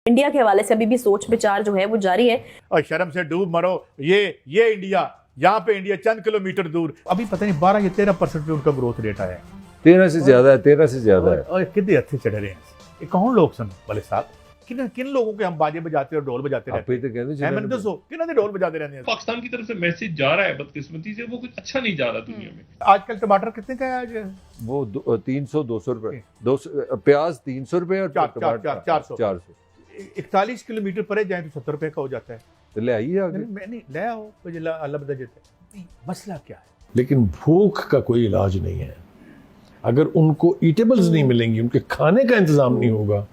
India کے حوالے سے ابھی بھی سوچ بچار جو ہے وہ جاری ہے. اور شرم سے ڈوب مرو, یہ انڈیا, یہاں پہ انڈیا چند کلومیٹر دور, ابھی پتہ نہیں 12 یا 13% پہ ان کا گروتھ ریٹ آیا ہے. 13 سے زیادہ ہے, 13 سے زیادہ ہے. اور کتنے ہتھے چڑھ رہے ہیں. یہ کون لوگ سن بھلے صاحب, کن لوگوں کے ہم باجے بجاتے اور ڈھول بجاتے رہتے ہیں؟ کن ڈھول بجاتے رہتے ہیں. پاکستان کی طرف سے میسج جا رہا ہے بدقسمتی سے, وہ کچھ اچھا نہیں جا رہا دنیا میں. آج کل ٹماٹر کتنے کا ہے؟ آج وہ 300-200 روپے, پیاز 300 روپے اور 400. 41 کلومیٹر پرے جائیں تو 70 روپے کا ہو جاتا ہے. تو لے آئیے آگے. میں نہیں لے آؤ, اللہ بدل جاتا ہے. مسئلہ کیا ہے؟ لیکن بھوک کا کوئی علاج نہیں ہے. اگر ان کو ایٹیبلز نہیں ملیں گی, ان کے کھانے کا انتظام نہیں ہوگا,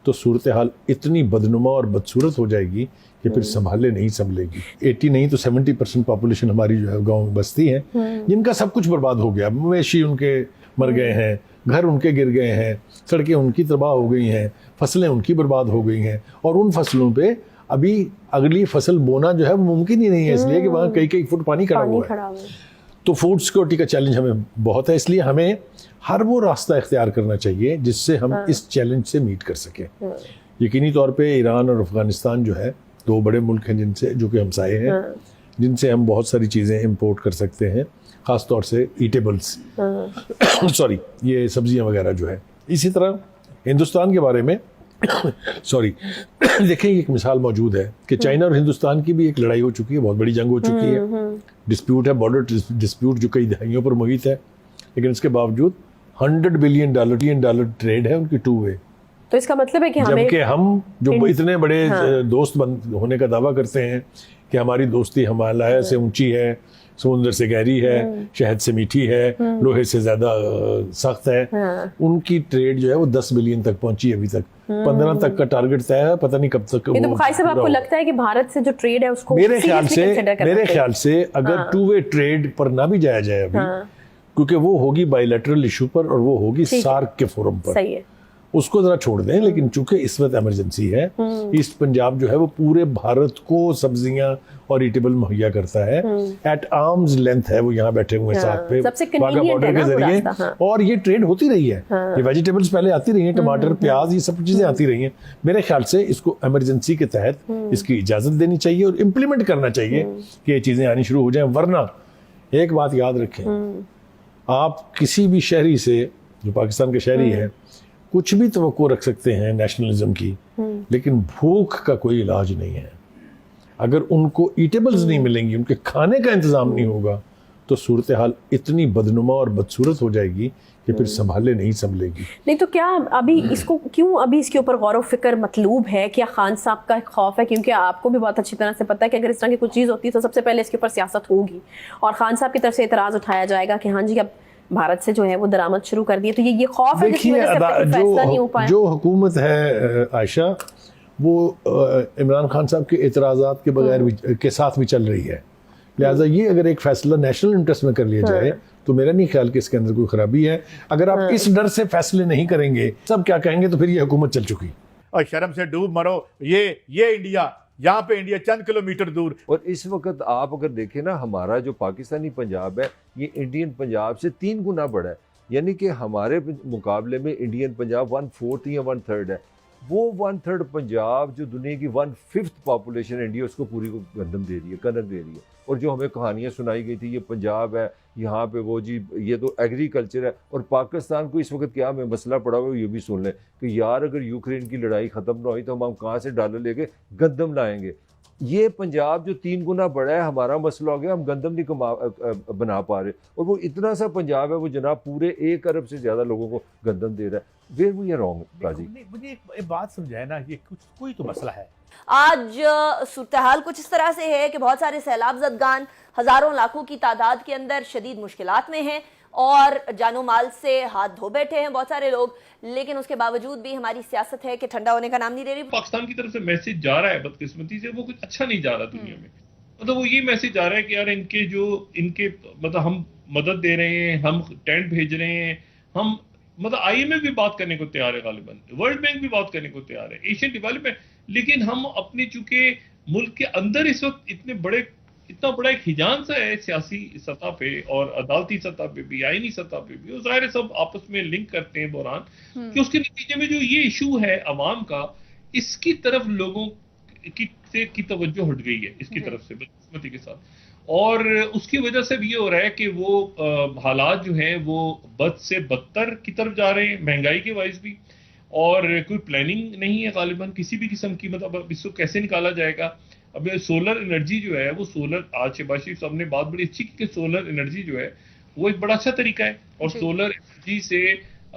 تو صورتحال اتنی بدنما اور بدصورت ہو جائے گی کہ پھر سنبھالے نہیں سنبھلے گی. 80 نہیں تو 70% پاپولیشن ہماری جو ہے گاؤں میں بستی ہے, جن کا سب کچھ برباد ہو گیا. مویشی ان کے مر گئے ہیں, گھر ان کے گر گئے ہیں, سڑکیں ان کی تباہ ہو گئی ہیں, فصلیں ان کی برباد ہو گئی ہیں, اور ان فصلوں پہ ابھی اگلی فصل بونا جو ہے وہ ممکن ہی نہیں ہے, اس لیے کہ وہاں کئی فٹ پانی کھڑا ہوا ہے. تو فوڈ سیکورٹی کا چیلنج ہمیں بہت ہے, اس لیے ہمیں ہر وہ راستہ اختیار کرنا چاہیے جس سے ہم اس چیلنج سے میٹ کر سکیں. یقینی طور پہ ایران اور افغانستان جو ہے 2 بڑے ملک ہیں جن سے, جو کہ ہمسائے ہیں, جن سے ہم بہت ساری چیزیں امپورٹ کر سکتے ہیں, خاص طور سے ایٹیبلز یہ سبزیاں وغیرہ جو ہے. اسی طرح ہندوستان کے بارے میں دیکھیں ایک مثال موجود ہے کہ چائنا اور ہندوستان کی بھی ایک لڑائی ہو چکی ہے, بہت بڑی جنگ ہو چکی ہے, ڈسپیوٹ ہے, بارڈر ڈسپیوٹ جو کئی دہائیوں پر محیط ہے, لیکن اس کے باوجود $100 بلین ٹریڈ ہے ان کی 2 وے. تو اس کا مطلب ہے کہ جبکہ ہم جو اتنے بڑے دوست ہونے کا دعویٰ کرتے ہیں کہ ہماری دوستی ہمالیہ سے اونچی ہے, سمندر سے گہری ہے, شہد سے میٹھی ہے, لوہے سے زیادہ سخت ہے, ان کی ٹریڈ جو ہے وہ 10 بلین تک پہنچی ابھی تک. 15 تک کا ٹارگٹ طے ہے, پتہ نہیں کب تک. تو بخاری صاحب آپ کو لگتا ہے کہ بھارت سے جو ٹریڈ ہے اس کو میرے خیال سے اگر 2 وے ٹریڈ پر نہ بھی جایا جائے ابھی, کیونکہ وہ ہوگی بائی لیٹرل ایشو پر اور وہ ہوگی سارک کے فورم پر, صحیح ہے, اس کو ذرا چھوڑ دیں. لیکن چونکہ اس وقت ایمرجنسی ہے, ایسٹ پنجاب جو ہے وہ پورے بھارت کو سبزیاں اور ایٹیبل مہیا کرتا ہے, ایٹ آرمز لینتھ ہے, وہ یہاں بیٹھے ہوئے ہیں ساتھ پہ واگا بارڈر کے ذریعے, اور یہ ٹریڈ ہوتی رہی ہے. یہ ویجیٹیبلز پہلے آتی رہی ہیں, ٹماٹر, پیاز, یہ سب چیزیں آتی رہی ہیں. میرے خیال سے اس کو ایمرجنسی کے تحت اس کی اجازت دینی چاہیے اور امپلیمنٹ کرنا چاہیے کہ یہ چیزیں آنی شروع ہو جائیں. ورنہ ایک بات یاد رکھیں, آپ کسی بھی شہری سے جو پاکستان کے شہری ہے کچھ بھی توقع رکھ سکتے ہیں نیشنلزم کی, لیکن بھوک کا کوئی علاج نہیں ہے. اگر ان کو ایٹیبلز نہیں ملیں گی, ان کے کھانے کا انتظام نہیں ہوگا, تو صورتحال اتنی بدنما اور بدصورت ہو جائے گی کہ پھر سنبھالے نہیں سنبھلے گی. نہیں تو کیا ابھی اس کو کیوں ابھی اس کے اوپر غور و فکر مطلوب ہے؟ کیا خان صاحب کا خوف ہے؟ کیونکہ آپ کو بھی بہت اچھی طرح سے پتہ ہے کہ اگر اس طرح کی کچھ چیز ہوتی ہے تو سب سے پہلے اس کے اوپر سیاست ہوگی, اور خان صاحب کی طرف سے اعتراض اٹھایا جائے گا کہ ہاں جی اب بھارت سے جو ہے وہ درآمد شروع کر دیے. تو یہ خوف ہے جس کی وجہ سے فیصلہ نہیں ہو پایا. جو حکومت ہے عائشہ, وہ عمران خان صاحب کے اعتراضات کے بغیر کے ساتھ بھی چل رہی ہے. لہٰذا یہ اگر ایک فیصلہ نیشنل انٹرسٹ میں کر لیا جائے تو میرا نہیں خیال کہ اس کے اندر کوئی خرابی ہے. اگر آپ اس ڈر سے فیصلے نہیں کریں گے, سب کیا کہیں گے, تو پھر یہ حکومت چل چکی. اور شرم سے ڈوب مرو, یہ انڈیا, یہاں پہ انڈیا چند کلومیٹر دور. اور اس وقت آپ اگر دیکھیں نا, ہمارا جو پاکستانی پنجاب ہے یہ انڈین پنجاب سے 3 گنا بڑا ہے. یعنی کہ ہمارے مقابلے میں انڈین پنجاب 1/4 یا 1/3 ہے. وہ 1/3 پنجاب جو دنیا کی 1/5 پاپولیشن انڈیا, اس کو پوری کو گندم دے رہی ہے, کنک دے رہی ہے. اور جو ہمیں کہانیاں سنائی گئی تھی یہ پنجاب ہے, یہاں پہ وہ جی یہ تو ایگریکلچر ہے. اور پاکستان کو اس وقت کیا ہمیں مسئلہ پڑا ہوا ہے, یہ بھی سن لیں کہ یار اگر یوکرین کی لڑائی ختم نہ ہوئی تو ہم کہاں سے ڈالر لے کے گندم لائیں گے. یہ پنجاب جو 3 گنا بڑا ہے, ہمارا مسئلہ ہو گیا, ہم گندم نہیں بنا پا رہے. اور وہ اتنا سا پنجاب ہے, وہ جناب پورے 1 ارب سے زیادہ لوگوں کو گندم دے رہا ہے. ویئر وی آر رانگ قاضی. مجھے ایک بات سمجھائے نا, یہ کوئی تو مسئلہ ہے. آج صورتحال کچھ اس طرح سے ہے کہ بہت سارے سیلاب زدگان ہزاروں لاکھوں کی تعداد کے اندر شدید مشکلات میں ہیں اور جان و مال سے ہاتھ دھو بیٹھے ہیں بہت سارے لوگ. لیکن اس کے باوجود بھی ہماری سیاست ہے کہ ٹھنڈا ہونے کا نام نہیں لے رہی. پاکستان کی طرف سے میسج جا رہا ہے بدقسمتی سے, وہ کچھ اچھا نہیں جا رہا دنیا میں. مطلب وہ یہ میسج جا رہا ہے کہ یار ان کے مطلب ہم مدد دے رہے ہیں, ہم ٹینٹ بھیج رہے ہیں, ہم مطلب IMF بھی بات کرنے کو تیار ہے, غالباً ورلڈ بینک بھی بات کرنے کو تیار ہے, ایشین ڈیولپمنٹ. لیکن ہم اپنی چونکہ ملک کے اندر اس وقت اتنا بڑا ایک ہجان سا ہے سیاسی سطح پہ اور عدالتی سطح پہ بھی, آئینی سطح پہ بھی, اور ظاہر سب آپس میں لنک کرتے ہیں بحران, کہ اس کے نتیجے میں جو یہ ایشو ہے عوام کا اس کی طرف لوگوں کی توجہ ہٹ گئی ہے اس کی طرف سے بدقسمتی کے ساتھ, اور اس کی وجہ سے بھی یہ ہو رہا ہے کہ وہ حالات جو ہیں وہ بد سے بدتر کی طرف جا رہے ہیں, مہنگائی کے باعث بھی, اور کوئی پلاننگ نہیں ہے غالباً کسی بھی قسم کی. مطلب اب اس کو کیسے نکالا جائے گا؟ اب سولر انرجی جو ہے وہ سولر, آج شہباز شریف صاحب نے بات بڑی اچھی کی کہ سولر انرجی جو ہے وہ ایک بڑا اچھا طریقہ ہے, اور سولر انرجی سے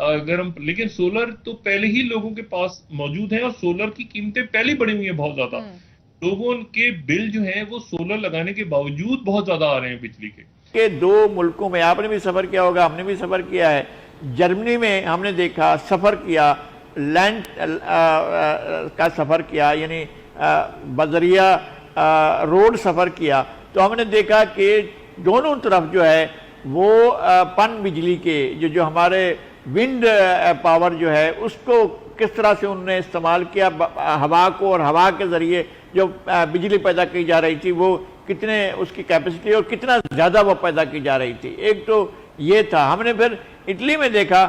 اگر ہم, لیکن سولر تو پہلے ہی لوگوں کے پاس موجود ہیں, اور سولر کی قیمتیں پہلے بڑھی ہوئی ہیں بہت زیادہ. لوگوں کے بل جو ہیں وہ سولر لگانے کے باوجود بہت زیادہ آ رہے ہیں بجلی کے. کہ 2 ملکوں میں آپ نے بھی سفر کیا ہوگا, ہم نے بھی سفر کیا ہے. جرمنی میں ہم نے دیکھا, سفر کیا, لینڈ کا سفر کیا, یعنی بذریعہ روڈ سفر کیا, تو ہم نے دیکھا کہ دونوں طرف جو ہے وہ پن بجلی کے جو ہمارے ونڈ پاور جو ہے اس کو کس طرح سے انہوں نے استعمال کیا ہوا کو, اور ہوا کے ذریعے جو بجلی پیدا کی جا رہی تھی وہ کتنے اس کی کیپیسٹی اور کتنا زیادہ وہ پیدا کی جا رہی تھی. ایک تو یہ تھا. ہم نے پھر اٹلی میں دیکھا,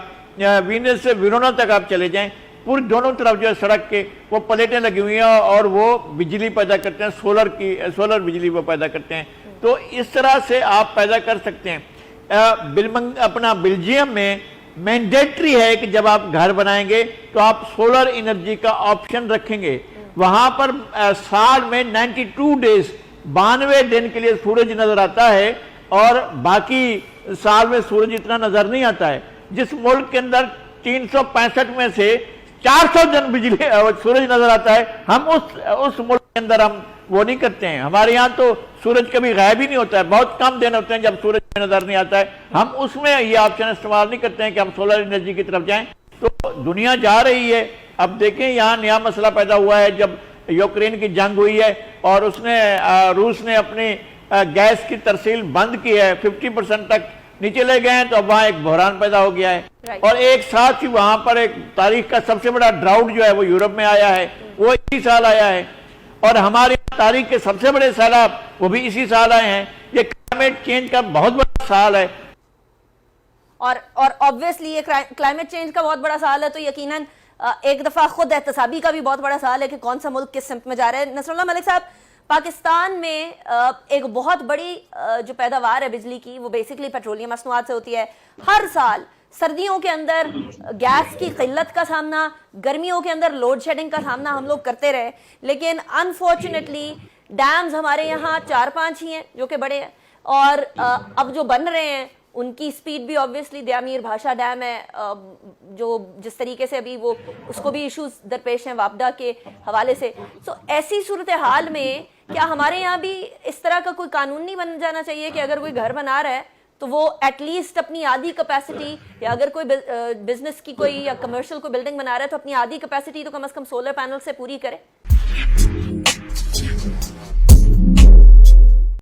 وینس سے ویرونا تک آپ چلے جائیں, پورے دونوں طرف جو ہے سڑک کے وہ پلیٹیں لگی ہوئی ہیں اور وہ بجلی پیدا کرتے ہیں, سولر بجلی وہ پیدا کرتے ہیں. تو اس طرح سے آپ پیدا کر سکتے ہیں. اپنا بلجیم میں مینڈیٹری ہے کہ جب آپ گھر بنائیں گے تو آپ سولر انرجی کا آپشن رکھیں گے. وہاں پر سال میں 92 ڈیز 92 دن کے لیے سورج نظر آتا ہے, اور باقی سال میں سورج اتنا نظر نہیں آتا ہے. جس ملک کے اندر 365 میں سے 400 دن بجلی سورج نظر آتا ہے, ہم اس ملک کے اندر ہم وہ نہیں کرتے ہیں. ہمارے یہاں تو سورج کبھی غائب ہی نہیں ہوتا ہے, بہت کم دن ہوتے ہیں جب سورج نظر نہیں آتا ہے. ہم اس میں یہ آپشن استعمال نہیں کرتے ہیں کہ ہم سولر انرجی کی طرف جائیں. تو دنیا جا رہی ہے. اب دیکھیں یہاں نیا مسئلہ پیدا ہوا ہے جب یوکرین کی جنگ ہوئی ہے اور روس نے اپنی گیس کی ترسیل بند کی ہے, 50% تک نیچے لے گئے ہیں, تو اب وہاں ایک بحران پیدا ہو گیا ہے. اور ایک ساتھ ہی وہاں پر ایک تاریخ کا سب سے بڑا ڈراؤٹ جو ہے وہ یورپ میں آیا ہے, وہ اسی سال آیا ہے. اور ہماری تاریخ کے سب سے بڑے سیلاب وہ بھی اسی سال آئے ہیں. یہ کلائمیٹ چینج کا بہت بڑا سال ہے, اور obviously یہ کلائمیٹ چینج کا بہت بڑا سال ہے, تو یقیناً ایک دفعہ خود احتسابی کا بھی بہت بڑا سال ہے کہ کون سا ملک کس سمت میں جا رہا ہے. نصر اللہ ملک صاحب, پاکستان میں ایک بہت بڑی جو پیداوار ہے بجلی کی وہ بیسکلی پیٹرولیم مصنوعات سے ہوتی ہے. ہر سال سردیوں کے اندر گیس کی قلت کا سامنا, گرمیوں کے اندر لوڈ شیڈنگ کا سامنا ہم لوگ کرتے رہے, لیکن انفارچونیٹلی ڈیمز ہمارے یہاں 4-5 ہی ہیں جو کہ بڑے ہیں, اور اب جو بن رہے ہیں ان کی سپیڈ بھی obviously دیامیر بھاشا ڈیم ہے جو جس طریقے سے ابھی وہ اس کو بھی ایشوز درپیش ہیں واپڈا کے حوالے سے. تو ایسی صورتحال میں کیا ہمارے یہاں بھی اس طرح کا کوئی قانون نہیں بن جانا چاہیے کہ اگر کوئی گھر بنا رہا ہے تو وہ ایٹ لیسٹ اپنی آدھی کیپیسٹی, یا اگر کوئی بزنس کی کوئی یا کمرشل کوئی بلڈنگ بنا رہا ہے تو اپنی آدھی کیپیسٹی تو کم از کم سولر پینل سے پوری کرے؟